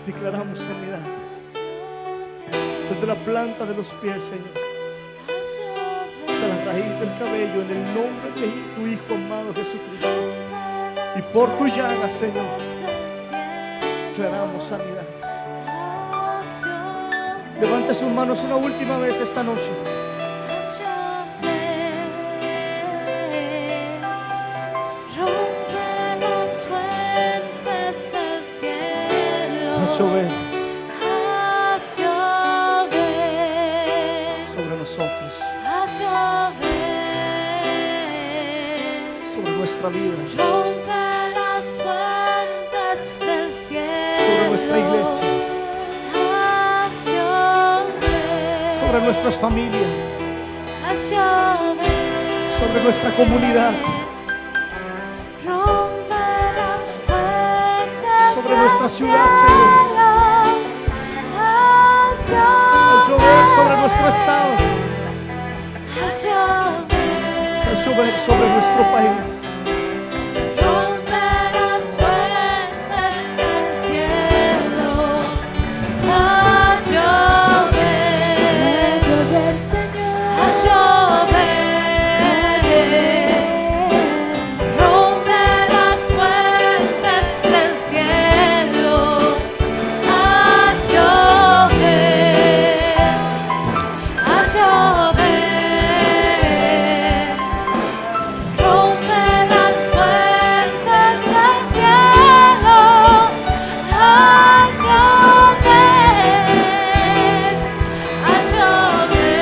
Declaramos sanidad desde la planta de los pies, Señor, hasta la raíz del cabello, en el nombre de tu Hijo amado Jesucristo. Y por tu llaga, Señor, declaramos sanidad. Levante sus manos una última vez esta noche. Rompe las fuerzas. Haz llover haz llover, sobre nosotros, haz llover, sobre nuestra vida, rompe las fuentes del cielo, sobre nuestra iglesia, haz llover, sobre nuestras familias, haz llover, sobre nuestra comunidad, rompe las fuentes sobre nuestra del ciudad, cielo, Señor. haz Haz llover sobre nuestro estado, haz llover, haz llover sobre nuestro país. rompe las fuentes del cielo, haz llover, Señor, haz llover, rompe las fuentes del cielo, haz llover, haz llover, rompe las fuentes del cielo, haz llover, haz llover,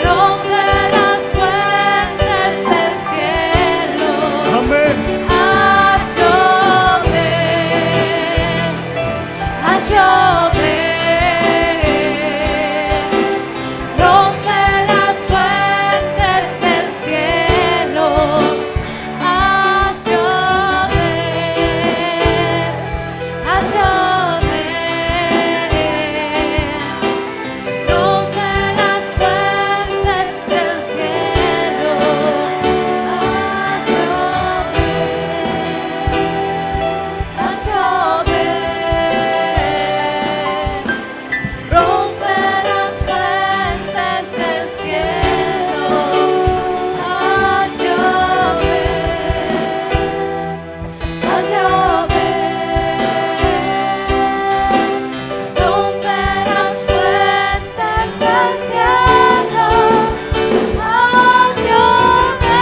rompe las fuentes del cielo, Amén. haz llover, haz llover, rompe las fuentes del cielo, haz llover, haz llover, rompe las fuentes del cielo, haz llover, haz llover, rompe las fuentes del cielo, haz llover, haz llover, rompe las fuentes del cielo, haz llover,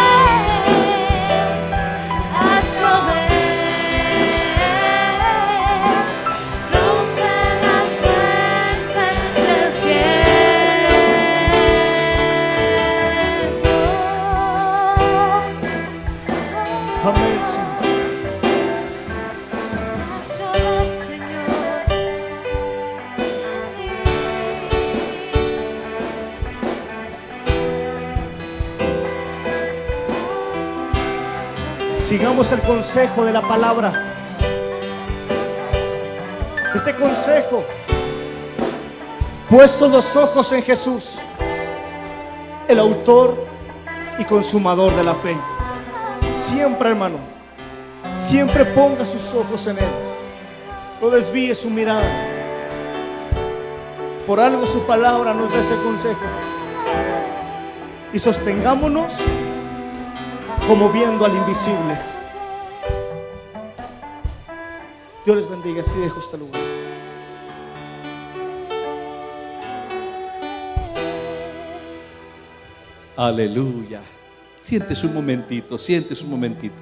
haz llover, rompe las fuentes del cielo. Amén, Señor. Haz llover, Señor, Sigamos el consejo de la palabra. Ese consejo, puestos los ojos en Jesús, el autor y consumador de la fe. Siempre, hermano, siempre ponga sus ojos en Él. No desvíe su mirada. Por algo su palabra nos da ese consejo. Y sostengámonos como viendo al invisible. Dios les bendiga. Así dejo este lugar. Aleluya. Siéntese un momentito, siéntese un momentito.